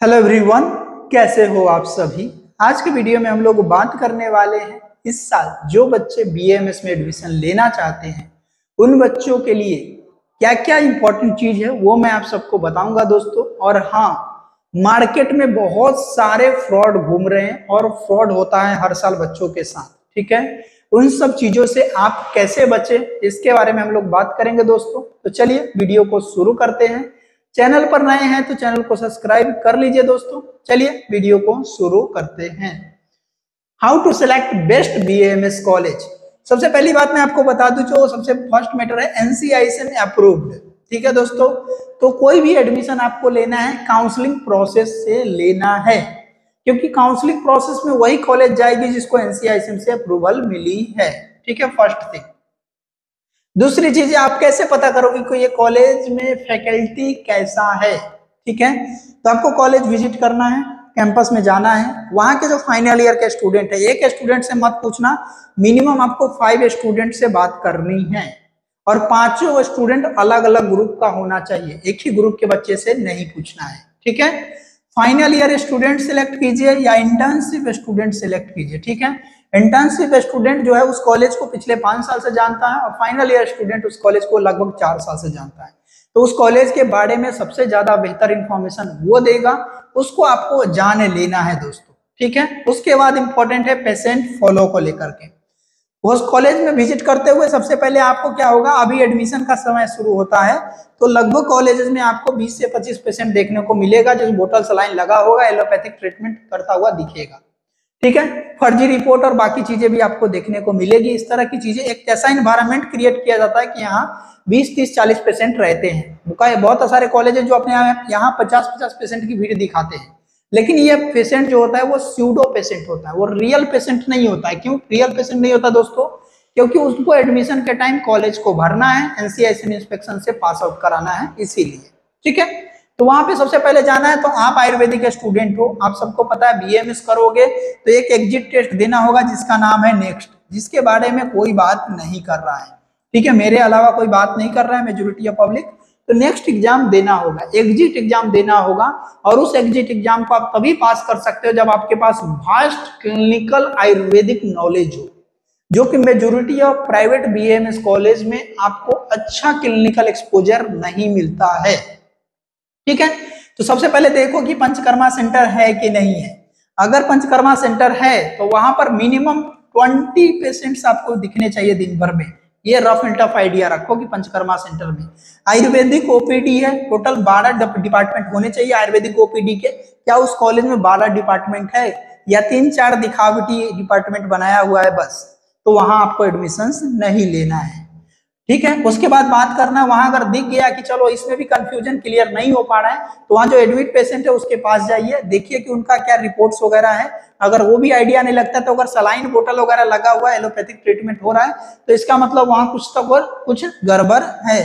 Hello everyone, कैसे हो आप सभी। आज के वीडियो में हम लोग बात करने वाले हैं इस साल जो बच्चे बीएएमएस में एडमिशन लेना चाहते हैं उन बच्चों के लिए क्या क्या इंपॉर्टेंट चीज है वो मैं आप सबको बताऊंगा दोस्तों। और हाँ, मार्केट में बहुत सारे फ्रॉड घूम रहे हैं और फ्रॉड होता है हर साल बच्चों के साथ, ठीक है। उन सब चीजों से आप कैसे बचे इसके बारे में हम लोग बात करेंगे दोस्तों। तो चलिए वीडियो को शुरू करते हैं। चैनल पर नए हैं तो चैनल को सब्सक्राइब कर लीजिए दोस्तों। चलिए वीडियो को शुरू करते हैं। How to select best BAMS college. सबसे पहली बात मैं आपको बता दूं, जो सबसे फर्स्ट मैटर है एनसीआईसी में अप्रूव्ड, ठीक है दोस्तों। तो कोई भी एडमिशन आपको लेना है काउंसलिंग प्रोसेस से लेना है, क्योंकि काउंसलिंग प्रोसेस में वही कॉलेज जाएगी जिसको एनसीआईसी से अप्रूवल मिली है, ठीक है, फर्स्ट थिंग। दूसरी चीज, आप कैसे पता करोगे कि ये कॉलेज में फैकल्टी कैसा है, ठीक है। तो आपको कॉलेज विजिट करना है, कैंपस में जाना है, वहां के जो फाइनल ईयर के स्टूडेंट है, एक स्टूडेंट से मत पूछना, मिनिमम आपको 5 स्टूडेंट से बात करनी है और 5 स्टूडेंट अलग अलग ग्रुप का होना चाहिए, एक ही ग्रुप के बच्चे से नहीं पूछना है, ठीक है। फाइनल ईयर स्टूडेंट सिलेक्ट कीजिए या इंटर्नशिप स्टूडेंट सिलेक्ट कीजिए, ठीक है। इंटर्नशिप स्टूडेंट जो है उस कॉलेज को पिछले 5 साल से जानता है और फाइनल ईयर स्टूडेंट उस कॉलेज को लगभग 4 साल से जानता है। तो उस कॉलेज के बारे में सबसे ज्यादा बेहतर इंफॉर्मेशन वो देगा, उसको आपको जान लेना है दोस्तों, ठीक है। उसके बाद इंपॉर्टेंट है पेशेंट फॉलो को लेकर के। उस कॉलेज में विजिट करते हुए सबसे पहले आपको क्या होगा, अभी एडमिशन का समय शुरू होता है तो लगभग कॉलेजेस में आपको 20 से 25% देखने को मिलेगा जो बोतल सलाइन लगा होगा, एलोपैथिक ट्रीटमेंट करता हुआ दिखेगा, ठीक है। फर्जी रिपोर्ट और बाकी चीजें भी आपको देखने को मिलेगी। इस तरह की चीजें, एक ऐसा इन्वायरमेंट क्रिएट किया जाता है कि यहाँ 20, 30, 40% रहते हैं। बहुत सारे कॉलेज है जो अपने यहाँ 50% की भीड़ दिखाते हैं, लेकिन ये पेशेंट जो होता है वो स्यूडो पेशेंट होता है, वो रियल पेशेंट नहीं होता है। क्यों रियल पेशेंट नहीं होता दोस्तों? क्योंकि उसको एडमिशन के टाइम कॉलेज को भरना है, एनसीआईसी इंस्पेक्शन से पास आउट कराना है, इसीलिए, ठीक है। तो वहां पे सबसे पहले जाना है। तो आप आयुर्वेदिक स्टूडेंट हो, आप सबको पता है बीएमएस करोगे तो एक एग्जिट टेस्ट देना होगा जिसका नाम है नेक्स्ट, जिसके बारे में कोई बात नहीं कर रहा है, ठीक है। मेरे अलावा कोई बात नहीं कर रहा है, मेजोरिटी ऑफ पब्लिक। तो नेक्स्ट एग्जाम देना होगा, एग्जिट एग्जाम देना होगा। और उस एग्जिट एग्जाम को आप तभी पास कर सकते हो जब आपके पास वास्ट क्लिनिकल आयुर्वेदिक नॉलेज हो, जो कि majority of private BMS college में आपको अच्छा क्लिनिकल एक्सपोजर नहीं मिलता है, ठीक है। तो सबसे पहले देखो कि पंचकर्मा सेंटर है कि नहीं है। अगर पंचकर्मा सेंटर है तो वहां पर मिनिमम 20 पेशेंट्स आपको दिखने चाहिए दिन भर में। ये रफ एंड टफ आइडिया रखो कि पंचकर्मा सेंटर में आयुर्वेदिक ओपीडी है, टोटल 12 डिपार्टमेंट होने चाहिए आयुर्वेदिक ओपीडी के। क्या उस कॉलेज में 12 डिपार्टमेंट है या 3-4 दिखावटी डिपार्टमेंट बनाया हुआ है बस? तो वहां आपको एडमिशन नहीं लेना है, ठीक है। उसके बाद बात करना, वहां अगर दिख गया कि चलो इसमें भी कंफ्यूजन क्लियर नहीं हो पा रहा है तो वहां जो एडमिट पेशेंट है उसके पास जाइए, देखिए कि उनका क्या रिपोर्ट्स वगैरह है। अगर वो भी आइडिया नहीं लगता तो अगर सलाइन बोतल वगैरह लगा हुआ है, एलोपैथिक ट्रीटमेंट हो रहा है, तो इसका मतलब वहां कुछ तो कुछ गड़बड़ है।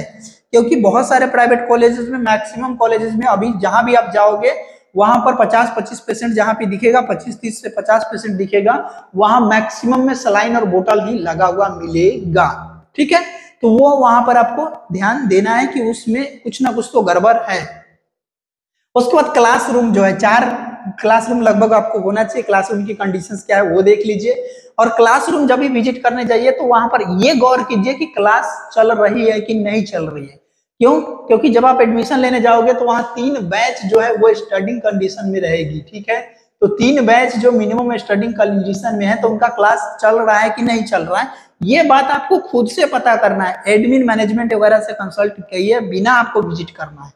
क्योंकि बहुत सारे प्राइवेट कॉलेजेस में, मैक्सिमम कॉलेजेस में अभी जहां भी आप जाओगे वहां पर 50-25% जहां पे दिखेगा, 25-30 से 50% दिखेगा, वहां मैक्सिमम में सलाइन और बोतल ही लगा हुआ मिलेगा, ठीक है। तो वो वहां पर आपको ध्यान देना है कि उसमें कुछ ना कुछ तो गड़बड़ है। उसके बाद क्लासरूम जो है, 4 क्लासरूम लगभग आपको होना चाहिए। क्लासरूम की कंडीशंस क्या है वो देख लीजिए। और क्लासरूम जब भी विजिट करने जाइए तो वहां पर ये गौर कीजिए कि क्लास चल रही है कि नहीं चल रही है। क्यों? क्योंकि जब आप एडमिशन लेने जाओगे तो वहां 3 बैच जो है वो स्टडिंग कंडीशन में रहेगी, ठीक है। तो 3 बैच जो मिनिमम स्टडिंग कंडीशन में है तो उनका क्लास चल रहा है कि नहीं चल रहा है, ये बात आपको खुद से पता करना है। एडमिन मैनेजमेंट वगैरह से कंसल्ट किए बिना आपको विजिट करना है,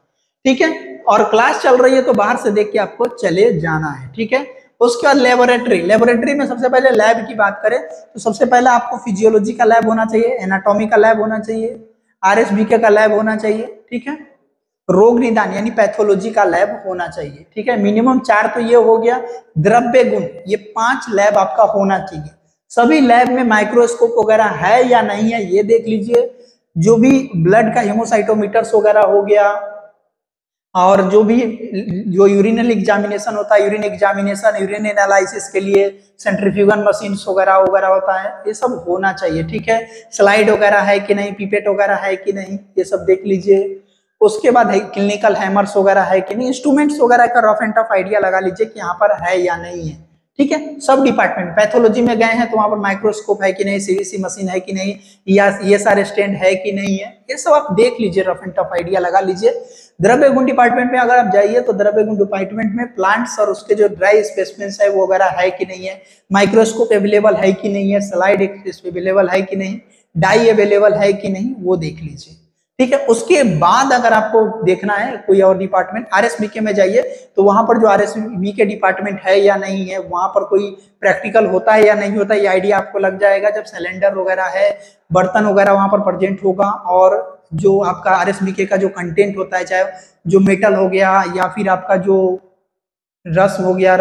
ठीक है। और क्लास चल रही है तो बाहर से देख के आपको चले जाना है, ठीक है। उसके बाद लेबोरेटरी में सबसे पहले लैब की बात करें तो सबसे पहले आपको फिजियोलॉजी का लैब होना चाहिए, एनाटॉमी का लैब होना चाहिए, आरएसबीके का लैब होना चाहिए, ठीक है। रोग निदान यानी पैथोलॉजी का लैब होना चाहिए, ठीक है। मिनिमम 4 तो ये हो गया। द्रव्य गुण, ये 5 लैब आपका होना चाहिए। सभी लैब में माइक्रोस्कोप वगैरह है या नहीं है ये देख लीजिए। जो भी ब्लड का हेमोसाइटोमीटर्स वगैरह हो गया, और जो यूरिनल एग्जामिनेशन होता है, यूरिन एग्जामिनेशन, यूरिन एनालिसिस के लिए सेंट्रीफ्यूगल मशीन वगैरह वगैरह होता है, ये सब होना चाहिए, ठीक है। स्लाइड वगैरह है कि नहीं, पीपेट वगैरह है कि नहीं, ये सब देख लीजिए। उसके बाद है क्लिनिकल हैमर्स वगैरह है कि नहीं, इंस्ट्रूमेंट्स वगैरह का रफ एंड टफ आइडिया लगा लीजिए कि यहाँ पर है या नहीं है। ठीक है, सब डिपार्टमेंट, पैथोलॉजी में गए हैं तो वहां पर माइक्रोस्कोप है कि नहीं, सीवीसी मशीन है कि नहीं, या ये सारे स्टैंड है कि नहीं है, ये सब आप देख लीजिए, रफ एंड टफ आइडिया लगा लीजिए। द्रव्य गुण डिपार्टमेंट में अगर आप जाइए तो द्रव्य गुण डिपार्टमेंट में प्लांट्स और उसके जो ड्राई स्पेसिमेंस है वो वगैरह है कि नहीं है, माइक्रोस्कोप अवेलेबल है कि नहीं है, स्लाइड अवेलेबल है कि नहीं, डाई अवेलेबल है कि नहीं, वो देख लीजिए। ठीक है, उसके बाद अगर आपको देखना है कोई और डिपार्टमेंट, आरएसबीके में जाइए तो वहां पर जो आरएसबीके डिपार्टमेंट है या नहीं है, वहां पर कोई प्रैक्टिकल होता है या नहीं होता, ये आइडिया आपको लग जाएगा जब सिलेंडर वगैरह है, बर्तन वगैरह वहां पर प्रेजेंट होगा, और जो आपका आरएसबीके का जो कंटेंट होता है, चाहे जो मेटल हो गया या फिर आपका जो रस हो गया,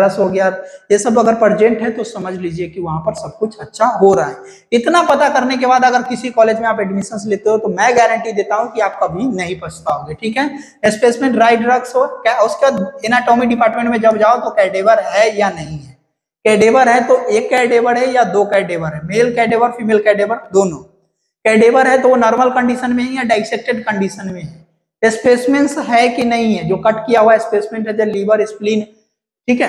ये सब अगर प्रेजेंट है तो समझ लीजिए कि वहां पर सब कुछ अच्छा हो रहा है। इतना पता करने के बाद अगर किसी कॉलेज में आप एडमिशन लेते हो तो मैं गारंटी देता हूं कि आप कभी नहीं पछताओगे। ठीक है, स्पेसिमेन ड्राई ड्रग्स हो क्या, उसके बाद एनाटॉमी डिपार्टमेंट में जब जाओ तो कैडेवर है या नहीं है, कैडेवर है तो एक कैडेवर है या दो कैडेवर है, मेल कैडेवर फीमेल कैडेवर दोनों, कैडेवर है तो वो नॉर्मल कंडीशन में है या डाइसेक्टेड कंडीशन में है, स्पेसिमेंस है कि नहीं है, जो कट किया हुआ स्पेसिमेन है, लीवर स्प्लीन, ठीक है,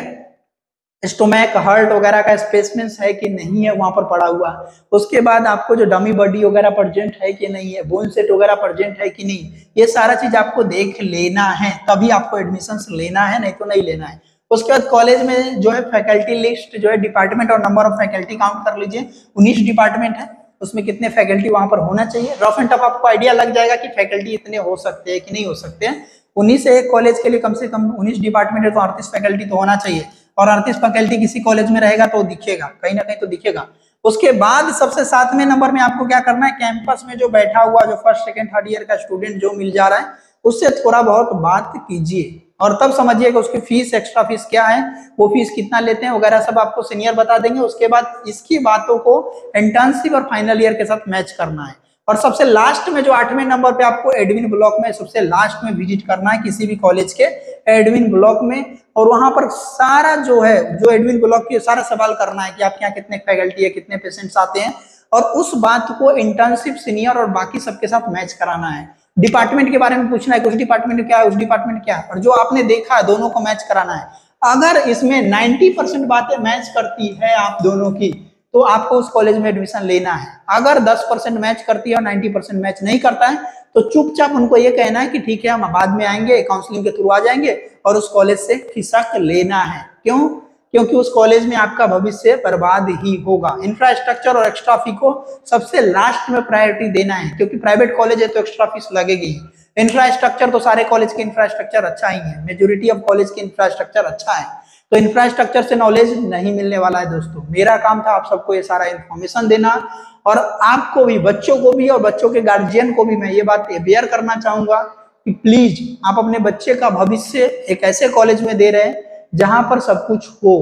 स्टोमैक हार्ट वगैरह का स्पेसिमेंस है कि नहीं है वहां पर पड़ा हुआ। उसके बाद आपको जो डमी बॉडी वगैरह प्रेजेंट है कि नहीं है, बोन सेट वगैरह प्रेजेंट है कि नहीं, ये सारा चीज आपको देख लेना है, तभी आपको एडमिशन लेना है, नहीं तो नहीं लेना है। उसके बाद कॉलेज में जो है फैकल्टी लिस्ट जो है डिपार्टमेंट और नंबर ऑफ फैकल्टी काउंट कर लीजिए, 19 डिपार्टमेंट है, उसमें कितने फैकल्टी वहां पर होना चाहिए, रफ एंड टफ आपको आइडिया लग जाएगा कि फैकल्टी इतने हो सकते हैं कि नहीं हो सकते हैं। 19 से एक कॉलेज के लिए कम से कम 19 डिपार्टमेंट है तो 38 फैकल्टी तो होना चाहिए, और 38 फैकल्टी किसी कॉलेज में रहेगा तो दिखेगा, कहीं ना कहीं तो दिखेगा। उसके बाद सबसे 7वें नंबर में आपको क्या करना है, कैंपस में जो बैठा हुआ जो फर्स्ट सेकंड थर्ड ईयर का स्टूडेंट जो मिल जा रहा है उससे थोड़ा बहुत बात कीजिए, और तब समझिएगा उसकी फीस, एक्स्ट्रा फीस क्या है, वो फीस कितना लेते हैं वगैरह सब आपको सीनियर बता देंगे। उसके बाद इसकी बातों को इंटर्नशिप और फाइनल ईयर के साथ मैच करना है। और सबसे लास्ट में जो 8वें नंबर पे आपको एडमिन ब्लॉक में सबसे लास्ट में विजिट करना है किसी भी कॉलेज के एडमिन ब्लॉक में, और वहां पर सारा जो है जो एडमिन ब्लॉक के सारा सवाल करना है कि आपके यहाँ कितने फैकल्टी है, कितने पेशेंट्स आते हैं, और उस बात को इंटर्नशिप सीनियर और बाकी सबके साथ मैच कराना है। डिपार्टमेंट के बारे में पूछना है कि उस डिपार्टमेंट क्या है, उस डिपार्टमेंट क्या है, और जो आपने देखा है दोनों को मैच कराना है। अगर इसमें 90% बातें मैच करती है आप दोनों की तो आपको उस कॉलेज में एडमिशन लेना है। अगर 10% मैच करती है और 90% मैच नहीं करता है तो चुपचाप उनको ये कहना है कि ठीक है हम बाद में आएंगे, काउंसलिंग के थ्रू आ जाएंगे, और उस कॉलेज से खिसक लेना है। क्यों? क्योंकि उस कॉलेज में आपका भविष्य बर्बाद ही होगा। इंफ्रास्ट्रक्चर और एक्स्ट्रा फी को सबसे लास्ट में प्रायोरिटी देना है, क्योंकि प्राइवेट कॉलेज है तो एक्स्ट्रा फीस लगेगी। इंफ्रास्ट्रक्चर तो सारे कॉलेज के इंफ्रास्ट्रक्चर अच्छा ही है, मेजोरिटी ऑफ कॉलेज के इंफ्रास्ट्रक्चर अच्छा है, तो इंफ्रास्ट्रक्चर से नॉलेज नहीं मिलने वाला है। दोस्तों मेरा काम था आप सबको ये सारा इंफॉर्मेशन देना, और आपको भी, बच्चों को भी और बच्चों के गार्जियन को भी मैं ये बात अवेयर करना चाहूंगा कि प्लीज आप अपने बच्चे का भविष्य एक ऐसे कॉलेज में दे रहे हैं जहां पर सब कुछ हो,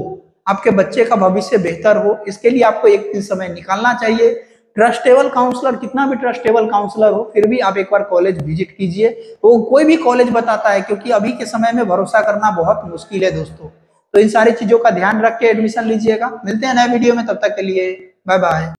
आपके बच्चे का भविष्य बेहतर हो, इसके लिए आपको एक दिन समय निकालना चाहिए। ट्रस्टेबल काउंसलर, कितना भी ट्रस्टेबल काउंसलर हो, फिर भी आप एक बार कॉलेज विजिट कीजिए, तो कोई भी कॉलेज बताता है, क्योंकि अभी के समय में भरोसा करना बहुत मुश्किल है दोस्तों। तो इन सारी चीजों का ध्यान रख के एडमिशन लीजिएगा। मिलते हैं नए वीडियो में, तब तक के लिए बाय बाय।